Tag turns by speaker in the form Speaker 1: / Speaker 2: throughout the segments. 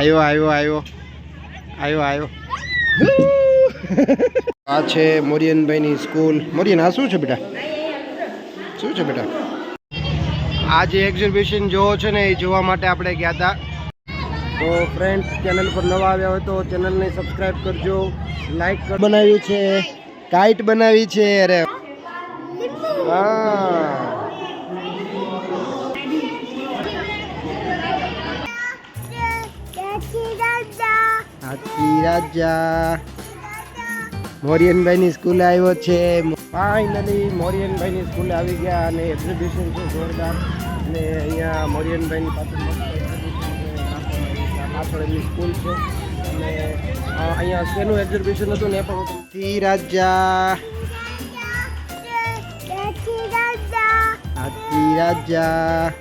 Speaker 1: આવ્યો આવ્યો આવ્યો આવ્યો આવ્યો આ છે મોરિયનભાઈની સ્કૂલ. મોરિયન આ શું છે બેટા? શું છે બેટા? આ જે એક્ઝિબિશન જોવો છે ને એ જોવા માટે આપણે ગયા હતા. તો ફ્રેન્ડ, ચેનલ પર નવા આવ્યા હોય તો ચેનલને સબસ્ક્રાઈબ કરજો, લાઈક કર. બનાવ્યું છે કાઇટ બનાવી છે. અરે હા, હાથી રાજા મોરિયનભાઈની સ્કૂલે આવ્યો છે. ફાઇનલી મોરિયનભાઈની સ્કૂલે આવી ગયા અને એક્ઝિબિશન છે જોરદાર. અને અહીંયા મોરિયનભાઈની પાછળ એમની સ્કૂલ છે. અને અહીંયા શેનું એક્ઝિબિશન હતું ને એ પણ હાથી રાજા, હાથી રાજા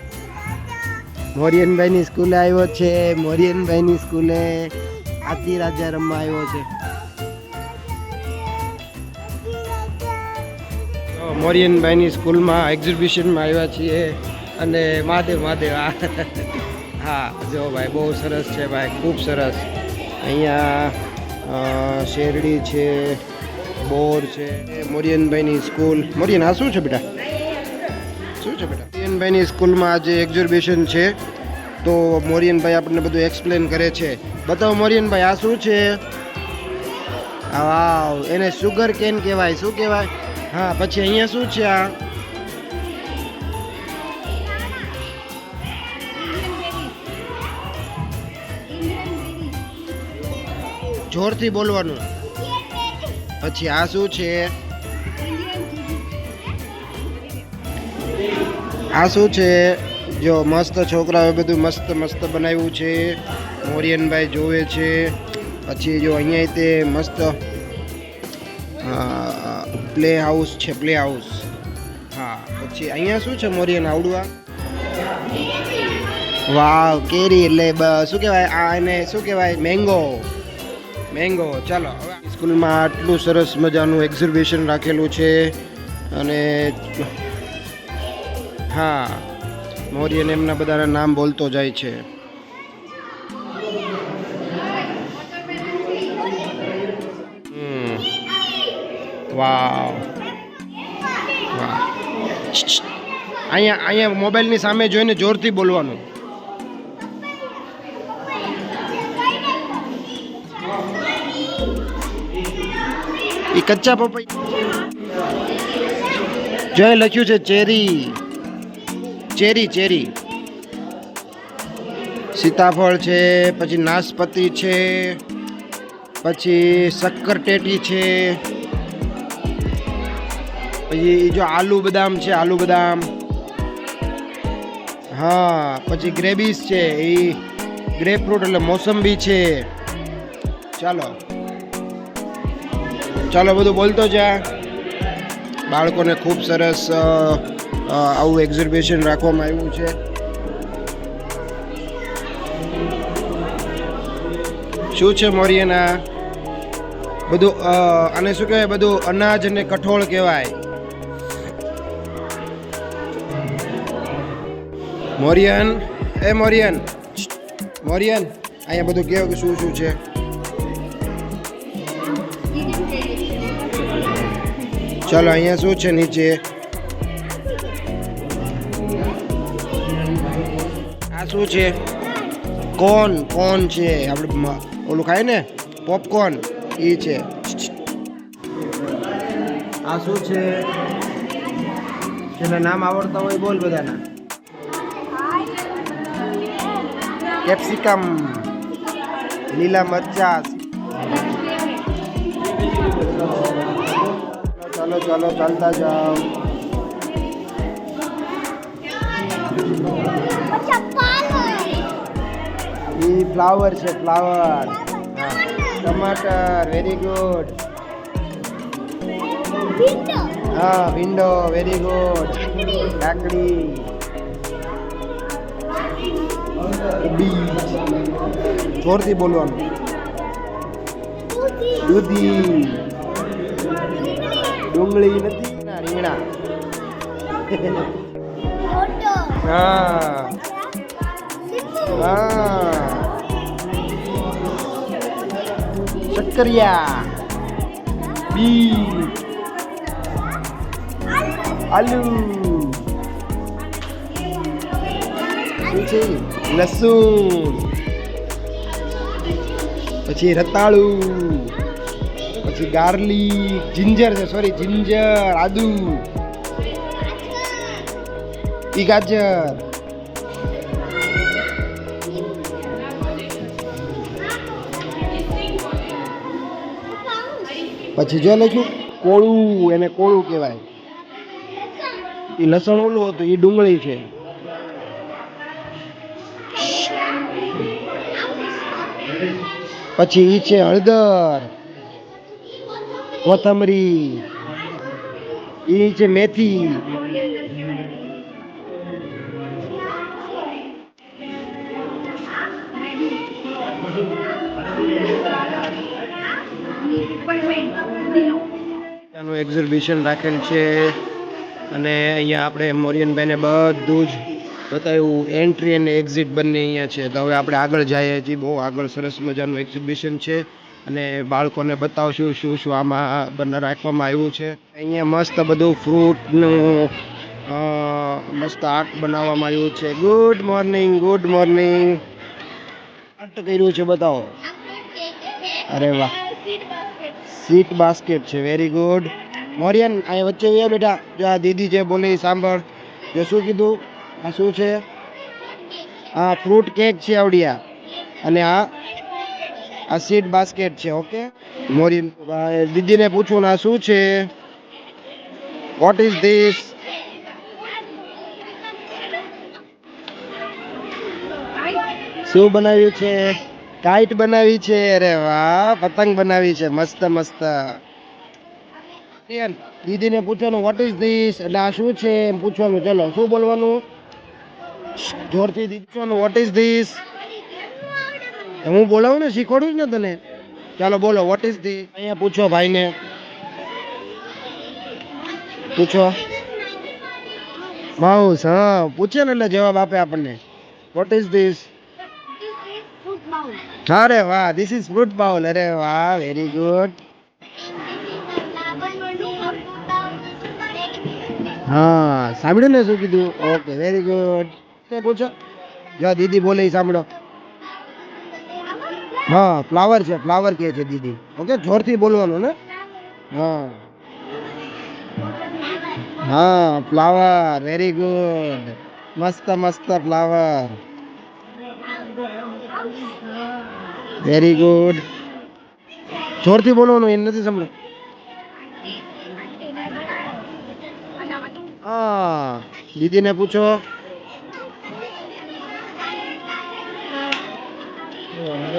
Speaker 1: મોરિયનભાઈની સ્કૂલે આવ્યો છે. મોરિયનભાઈની સ્કૂલે હાથી રાજા રમવા આવ્યો છે. મોરિયનભાઈની સ્કૂલમાં એક્ઝિબિશનમાં આવ્યા છીએ. અને મહાદેવ મહાદેવ હા જો ભાઈ બહુ સરસ છે ભાઈ, ખૂબ સરસ. અહીંયા શેરડી છે, બોર છે. મોરિયનભાઈની સ્કૂલ. મોરિયન આ શું છે બેટા? શું છે બેટા? મોરિયનભાઈની સ્કૂલમાં આજે એક્ઝિબિશન છે તો મોરિયનભાઈ આપણને બધું એક્સપ્લેન કરે છે. બતાવો મોરિયનભાઈ આ શું છે? વાવ, એને સુગર કેન કહેવાય. શું કહેવાય? હા, પછી અહીંયા શું છે? આ જોરથી બોલવાનું. પછી આ શું છે? આ શું છે? જો મસ્ત છોકરાઓએ બધું મસ્ત મસ્ત બનાવ્યું છે. મોરિયનભાઈ જોવે છે. પછી જો અહીંયા તે મસ્ત પ્લે હાઉસ છે, પ્લે હાઉસ. હા, પછી અહીંયા શું છે મોરિયન આવડું? વાવ, કેરી એટલે શું કહેવાય આ? એને શું કહેવાય? મેંગો. મેંગો. ચાલો, સ્કૂલમાં આટલું સરસ મજાનું એક્ઝિબિશન રાખેલું છે. અને હા, મોરિયન એમના બધાના નામ બોલતો જાય છે. વાવ વાહ. અહીંયા મોબાઈલની સામે જોઈને જોરથી બોલવાનું. એ કચ્ચા પપૈયા જોઈ લખ્યું છે ચેરી. Cherry cherry. સીતાફળ છે, પછી નાશપતી છે, પછી શક્કરટેટી છે, પછી જો આલુ બદામ છે, આલુ બદામ. હા, પછી ગ્રેબીસ છે, એ ગ્રેપ ફ્રૂટ એટલે મોસંબી છે. ચાલો ચાલો, બધું બોલતો જા. બાળકોને ખૂબ સરસ આવું એક્ઝિબિશન રાખવામાં આવ્યું છે. શું છે મોરિયના? બધું આને શું કહેવાય? બધું અનાજ અને કઠોળ કહેવાય. મોરિયન, એ મોરિયન, મોરિયન અહીંયા બધું કહો કે શું શું છે. ચાલો, અહીંયા શું છે નીચે? આ શું છે? કોન. કોન છે, આપણે ઓલું ખાય ને પોપકોર્ન, એ છે. આ શું છે? જેના નામ આવડતા હોય બોલ બધાના. કેપ્સિકમ, લીલા મરચા. ચાલો ચાલો, ચાલતા જાઓ. એ ફ્લાવર છે, ફ્લાવર. ટમાટર, વેરી ગુડ. હા, વિન્ડો, વેરી ગુડ. કાકડી, જોરથી બોલવાનું. દૂધી, ડુંગળી નથી ના, રીંગણા. હા હા, શક્કરિયા, બીટ, આલુ, લસણ, પછી રતાળું, પછી ગાર્લિક, જિંજર છે, સોરી જિંજર, આદુ, ઈ ગાજર, પછી જો લખ્યું કોળું, એને કોળું કહેવાય. એ લસણ ઓલું હતું, એ ડુંગળી છે. પછી ઈ છે હળદર, કોથમરી, ઈ છે મેથી, ત્યાંનું એક્ઝિબિશન રાખેલ છે અને અહીંયા આપણે મોરિયનભાઈને બધું જ બતાવ્યું. એન્ટ્રી અને એક્ઝિટ બંને અહીંયા છે. તો હવે આપણે આગળ જઈએ છીએ. બહુ આગળ સરસ મજાનું એક્ઝિબિશન છે અને બાળકોને બતાવશું શું શું આમાં રાખવામાં આવ્યું છે. અહીંયા મસ્ત બધું ફ્રૂટનું મસ્ત આર્ટ બનાવવામાં આવ્યું છે. Good morning, good morning. Art કર્યું છે, બતાવો. અરે વાહ, સીટ બાસ્કેટ છે. Very good. મોરિયન અહીંયા વચ્ચે આવ્યા બેટા. જો આ દીદી જે બોલી સાંભળ. જો શું કીધું? આ શું છે? આ ફ્રૂટ કેક છે આવડિયા અને આ સીટ બાસ્કેટ છે. ઓકે મોરિયન દીદીને પૂછું આ શું છે? Vote is this? શું બનાવ્યું છે? કાઈટ બનાવી છે. અરે વાહ, પતંગ બનાવી છે. મસ્ત મસ્ત. દીદીને પૂછવાનું વોટ ઇઝ ધીસ, એટલે આ શું છે એમ પૂછવાનું. ચલો શું બોલવાનું? જોરથી દીદીનું વોટ ઇઝ ધીસ. હું બોલાવું ને, શીખવાડું ને તને. ચાલો બોલો વોટ ઇઝ ધીસ. અહીંયા પૂછો ભાઈને, પૂછો. માઉસ. હા પૂછે ને એટલે જવાબ આપે આપણને. Vote is this? અરે વાહ, ધીસ ઇઝ ફ્રૂટ બાઉલ. અરે વાહ, વેરી ગુડ. હા સાંભળ્યું ને શું કીધું? Okay very good. પૂછો. જો દીદી બોલે સાંભળો. હા ફ્લાવર છે, ફ્લાવર કહે છે દીદી. ઓકે જોરથી બોલવાનું ને. હા હા ફ્લાવર. Very good. મસ્ત મસ્ત ફ્લાવર. Very good. જોરથી બોલવાનું, એ નથી સાંભળો. હા દીદીને પૂછો.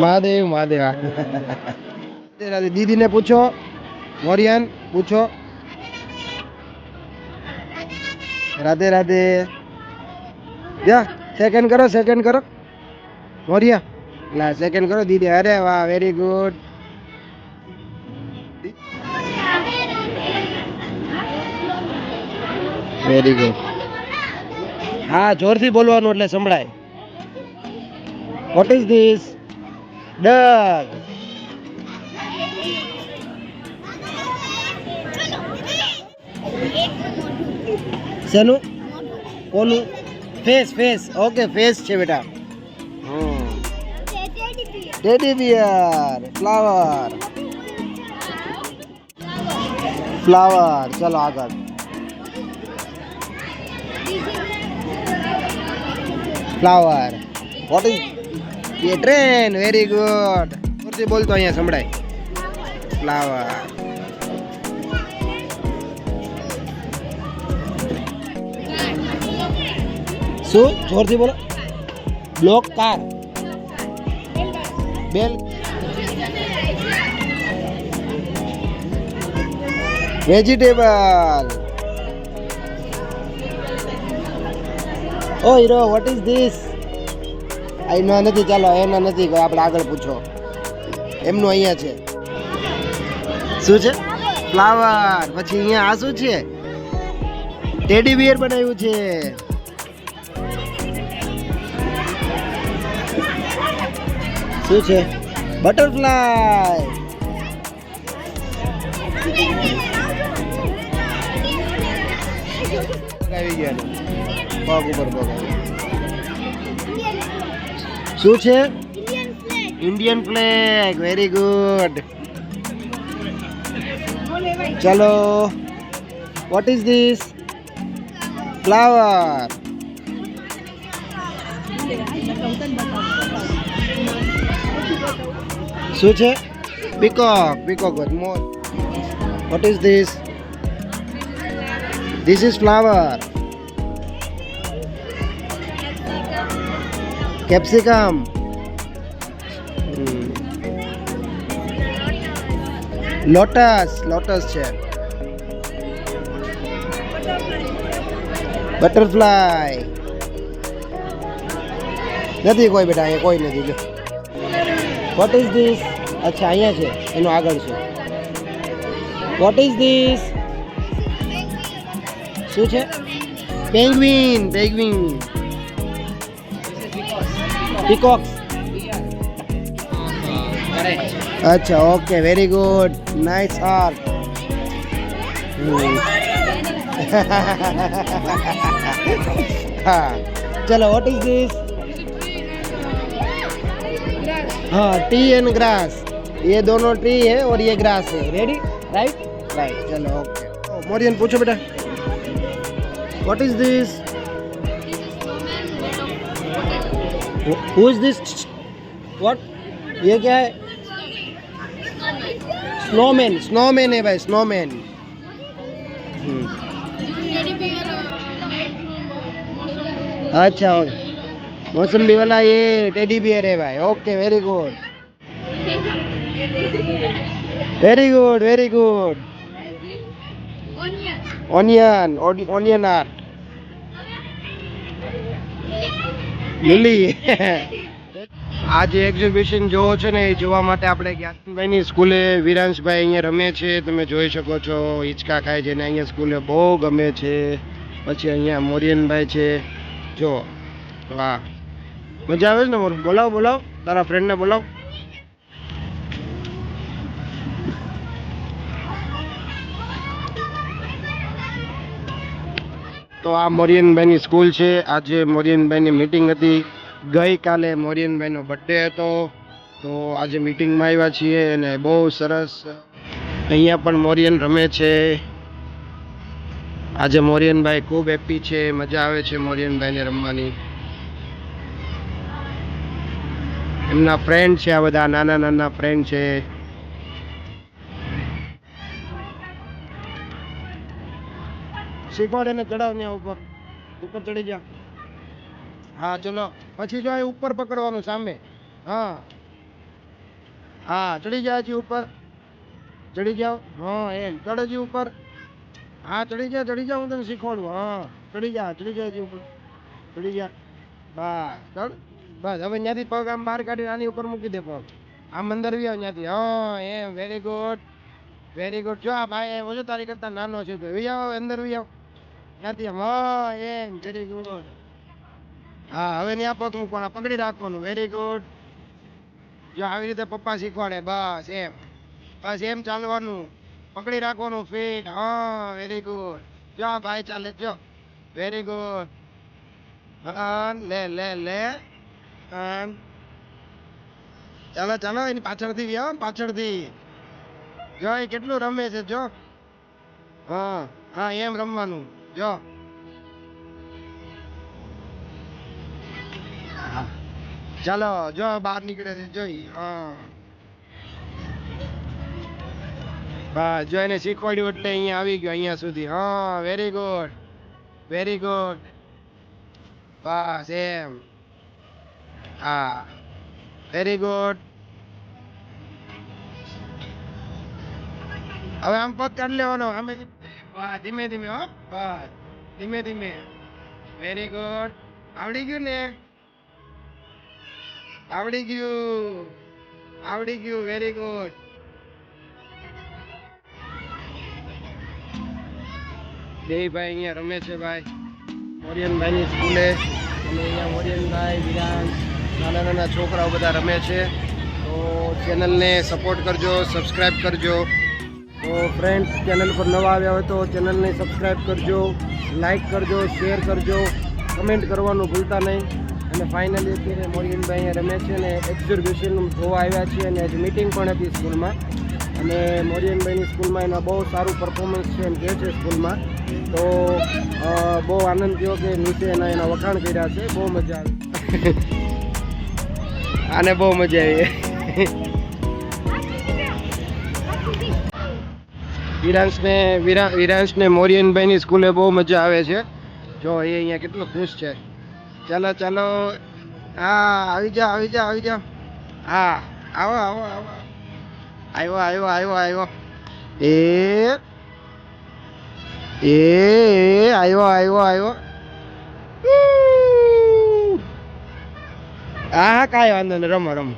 Speaker 1: મહાદેવ મહાદેવ. દીદીને પૂછો. મોરિયન પૂછો. રાધે રાધે. જા સેકન્ડ કરો, સેકન્ડ કરો મોરિયા. લા સેકન્ડ કરો દીદી. અરે વાહ, વેરી ગુડ. Very good. હા જોરથી બોલવાનું એટલે સંભળાય. What is this? ડગ. શેનું? કોનું? ફેસ. ફેસ. ઓકે ફેસ છે બેટા. Teddy bear. ફ્લાવર. ફ્લાવર. ચલો આગળ. Flower. What is? A train. Very good. જોરથી બોલતો અહીંયા સંભળાય. ફ્લાવર. શું? જોરથી બોલો. Block car. બેલ. વેજીટેબલ. ઓ હીરો વોટ ઇઝ ધીસ? એના નથી. ચાલો એના નથી, આપણે આગળ પૂછો. એમનું અહીંયા છે. શું છે? ફ્લાવર. પછી અહીંયા આ શું છે? ટેડી બિયર બનાવ્યું છે. શું છે? બટરફ્લાય. આવી ગયા પગ ઉપર પગ શું છે ઇન્ડિયન ફ્લેગ વેરી ગુડ ચલો વોટ ઇઝ ધીસ ફ્લાવર શું છે peacock peacock more vote is this this is flower capsicum lotus lotus છે બટરફ્લાય નથી કોઈ બેટા અહીંયા કોઈ નથી જો વોટ ઇઝ ધીસ અચ્છા અહીંયા છે એનું આગળ છે વોટ ઇઝ ધીસ શું છે પેંગ્વિન પેંગ્વિન પીકોક્સ અચ્છા okay very good nice heart हाँ चलो व्हाट इज दिस हाँ टी एंड ग्रास ये दोनों ट्री है और ये ग्रास है रेडी राइट राइट चलो ओके मोरियन पूछो बेटा what is this who is this what ये क्या है स्नोमैन स्नोमैन है भाई स्नोमैन अच्छा मौसम्बी वाला ये टेडी बियर है भाई okay very good very good very good onion onion art લીલી આ જે એક્ઝિબિશન જોવો છે ને એ જોવા માટે આપણે જ્ઞાનભાઈની સ્કૂલે વિરાંશભાઈ અહીંયા રમે છે તમે જોઈ શકો છો હિંચકા ખાય છે ને અહીંયા સ્કૂલે બહુ ગમે છે પછી અહીંયા મોરિયનભાઈ છે જો વાહ મજા આવે છે ને મોર બોલાવ બોલાવ તારા ફ્રેન્ડને બોલાવ તો આ મોરિયનભાઈની સ્કૂલ છે આજે મોરિયનભાઈની મીટિંગ હતી ગઈકાલે મોરિયનભાઈનો બર્થડે હતો તો આજે મીટિંગમાં આવ્યા છીએ અને બહુ સરસ અહીંયા પણ મોરિયન રમે છે આજે મોરિયનભાઈ ખૂબ હેપી છે મજા આવે છે મોરિયનભાઈને રમવાની એમના ફ્રેન્ડ છે આ બધા નાના નાના ફ્રેન્ડ છે શીખવાડ એને ચડાવ ને ઉપર ઉપર ચડી જા હા ચલો પછી જો ઉપર પકડવાનું સામે હા હા ચડી જા હજી ઉપર ચડી જાઓ હા એમ ચડજી ઉપર હા ચડી જા હું તને શીખવાડું હા ચડી જા હજી ઉપર ચડી જા બસ ચડ બસ હવે ત્યાંથી પગ આમ બહાર કાઢીને આની ઉપર મૂકી દે પગ આમ અંદર બી આવ ત્યાંથી હા એમ વેરી ગુડ જો આ ભાઈ એવો છો તારી કરતા નાનો છે તો વી આવ અંદર વી આવ ત્યાંથી આમ હા એમ વેરી ગુડ હા હવે ત્યાં પગ મૂકવાના પકડી રાખવાનું વેરી ગુડ જો આવી રીતે પપ્પા શીખવાડે બસ એમ ચાલવાનું પકડી રાખવાનું ફીટ હા વેરી ગુડ જો આ ભાઈ ચાલે જો વેરી ગુડ હા લે ચાલો એની પાછળથી બી આવો પાછળથી જો એ કેટલું રમે છે જો હા એમ રમવાનું જો ચાલો જો બહાર નીકળે છે જોઈ હા બસ જો એને શીખવાડ્યું એટલે અહીંયા આવી ગયો અહીંયા સુધી હા વેરી ગુડ બસ એમ હા વેરી ગુડ હવે આમ પગ કાઢી લેવાનો આમે ધીમે ધીમે હો બસ ધીમે વેરી ગુડ આવડી ગયું ને આવડી ગયું વેરી ગુડ દેવભાઈ અહીંયા રમે છે ભાઈ મોરિયનભાઈની સ્કૂલે અને અહીંયા મોરિયનભાઈ વિરાંશ નાના નાના છોકરાઓ બધા રમે છે તો ચેનલને સપોર્ટ કરજો સબસ્ક્રાઈબ કરજો તો ફ્રેન્ડ ચેનલ પર નવા આવ્યા હોય તો ચેનલને સબસ્ક્રાઈબ કરજો, લાઈક કરજો, શેર કરજો, કમેન્ટ કરવાનું ભૂલતા નહીં. અને ફાઇનલી અત્યારે મોરિયનભાઈ અહીંયા રમે છે ને એક્ઝિબિશન જોવા આવ્યા છે અને આજે મિટિંગ પણ હતી સ્કૂલમાં. અને મોરિયનભાઈની સ્કૂલમાં એના બહુ સારું પરફોર્મન્સ છે એમ કહે છે સ્કૂલમાં. તો બહુ આનંદ થયો કે નીચે એના વખાણ કર્યા છે. બહુ મજા આવી. આને બહુ મજા આવી. વિરાંશને મોરિયનભાઈની સ્કૂલે બહુ મજા આવે છે. જો એ અહીંયા કેટલો ખુશ છે. ચાલો ચાલો, હા આવી જાઓ આવી જાઓ આવી જાઓ. હા આવો આવો આવો, આવ્યો આવ્યો આવ્યો આવ્યો. એ આવ્યો આવ્યો આવ્યો. હા કાંઈ વાંધો નહીં, રમો રમો.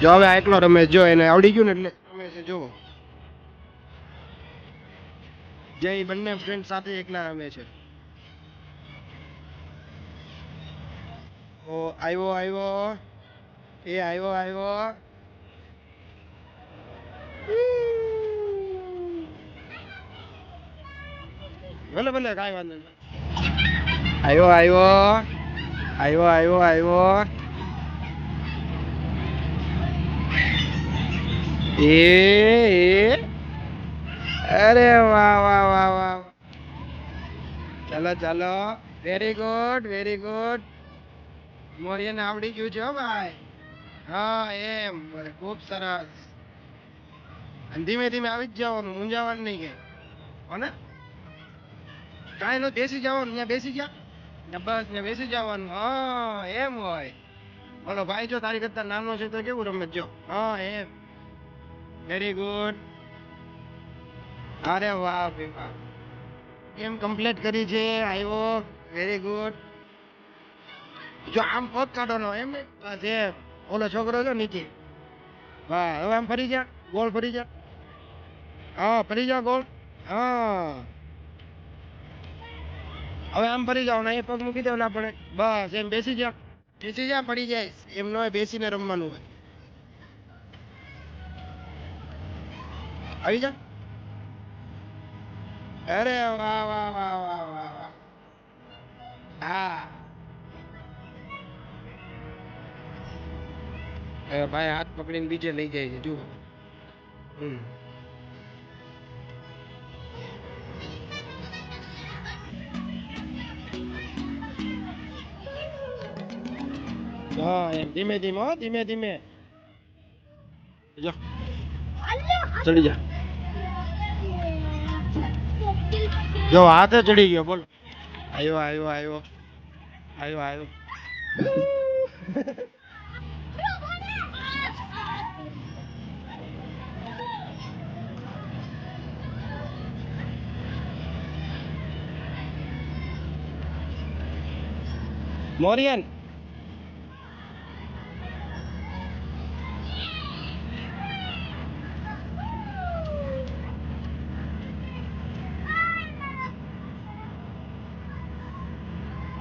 Speaker 1: જો હવે આ એકલો રમે, જો એને આવડી ગયું ને એટલે રમે છે. જુઓ જે બંને ફ્રેન્ડ સાથે એકલા રમે છે. ઓ આવ્યો આવ્યો, એ આવ્યો આવ્યો. ભલે ભલે કાંઈ વાંધો નહીં. આવ્યો આવ્યો આવ્યો આવ્યો આવ્યો. એ અરે વાહ વાહ વાહ વાહ. ચાલો ચાલો, વેરી ગુડ વેરી ગુડ. મોરિયન આવડી ગયું છે હો ભાઈ. હા એમ, ખૂબ સરસ. અને ધીમે ધીમે આવી જ જવાનું, મૂંઝાવાનું નહીં કે હો ને. કાંઈ નો, બેસી જવાનું. ત્યાં બેસી ગયા બસ, ત્યાં બેસી જવાનું. હા એમ હોય. બોલો ભાઈ, જો તારી કરતા નાનો છે તો કેવું રમે જો. હા એમ, વેરી ગુડ. અરે વાહ ભાઈ વાહ, કેમ કમ્પ્લીટ કરી છે. આવ્યો, વેરી ગુડ. જો આમ પગ કાઢવાનો એમ જે ઓલો છોકરો છે નીચે. વાહ, હવે આમ ફરી જા, ગોળ ફરી જા. હા ફરી જા ગોળ. હા હવે આમ ફરી જાવ ને, એ પગ મૂકી દેવાના આપણે. બસ એમ બેસી જા, બેસી જા, પડી જાય એમ. ન હોય, બેસીને રમવાનું હોય. આવી જા. અરે વાહ વાહ વાહ વાહ વાહ વાહ. હા ભાઈ હાથ પકડીને બીજે લઈ જાય છે જુઓ. હા એમ, ધીમે ધીમે હો, ધીમે ધીમે. જો ચડી જા. જો હાથે ચડી ગયો. બોલો આવ્યો આવ્યો આવ્યો આવ્યો આવ્યો. મોરિયન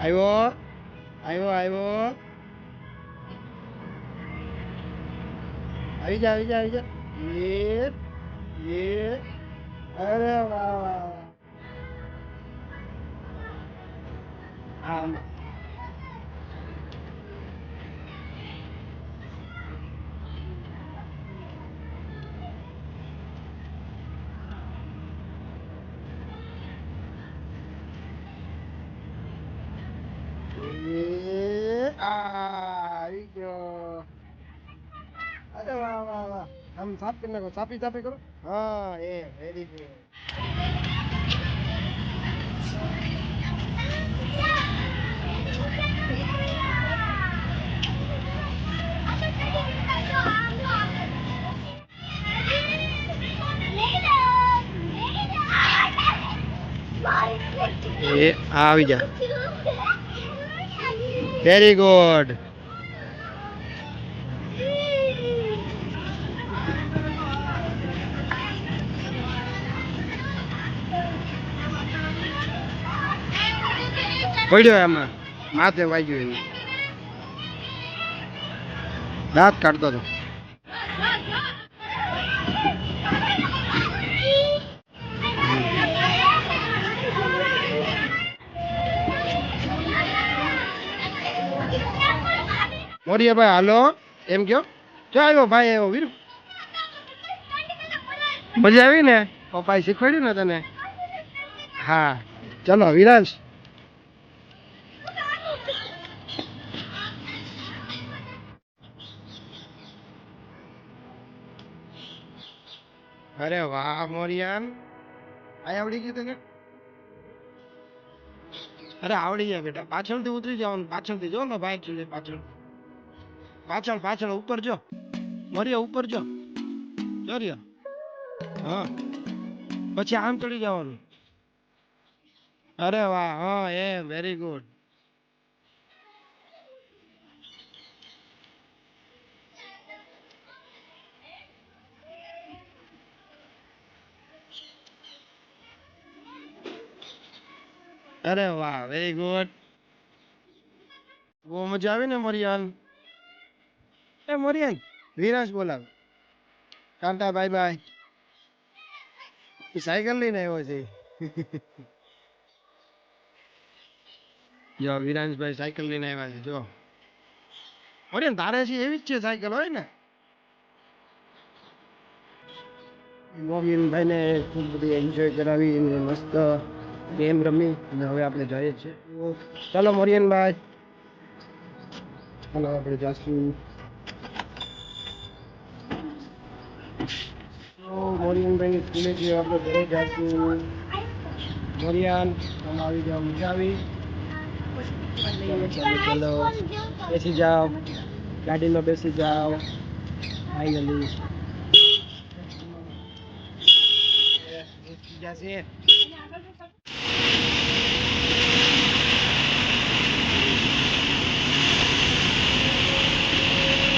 Speaker 1: આવ્યો આવ્યો આવ્યો. આવી જા આવી જા આવી જા. એ અરે વાહ વાહ. આમ આવી ગયો. અરે વાહ વાહ વાહ. આમ સાફ કરી નાખો, સાપી સાપી કરો. હા એ વેરી ગુડ. એ આવી જા. Very good. પડ્યો એમાં, માથે વાગ્યું એને. દાંત કાઢતો હતો. મોરિયાભાઈ હાલો એમ કયો. જો આવ્યો ભાઈ આવ્યો વીર. મજા આવી ને પપ્પાએ શીખવાડ્યું ને તને. હા ચલો વિરાંશ. અરે વાહ મોરિયાન આ આવડી ગયું તને. અરે આવડી જાય બેટા પાછળથી ઉતરી જવાનું પાછળથી જો ને બાઈક છે પાછળ પાછળ પાછળ ઉપર જો મોરિયા ઉપર જો જો રહ્યો. હા પછી આમ ચડી જવાનું. અરે વાહ હા એ વેરી ગુડ. અરે વાહ વેરી ગુડ. બહુ મજા આવી ને મોરિયાન. એ મોરિયાન વિરાંશ બોલાવ. Tata bye bye. સાયકલ લઈને આવ્યો છે. જો વિરાંશભાઈ સાયકલ લઈને આવ્યા છે જો. મોરિયાન તારે છે એવી જ છે સાયકલ હોય ને. મોહિનભાઈને ખૂબ બધી એન્જોય કરાવી અને મસ્ત ગેમ રમી અને હવે આપણે જઈએ છીએ. ચાલો મોરિયનભાઈ ચાલો આપણે જાશું. તો મોરિયનભાઈની સ્કૂલેથી આપણે ઘરે જાશું. મોરિયાન તમે આવી જાઓ મજા આવી. ચલો બેસી જાઓ ગાડીમાં બેસી જાઓ ફાઇનલી. જશે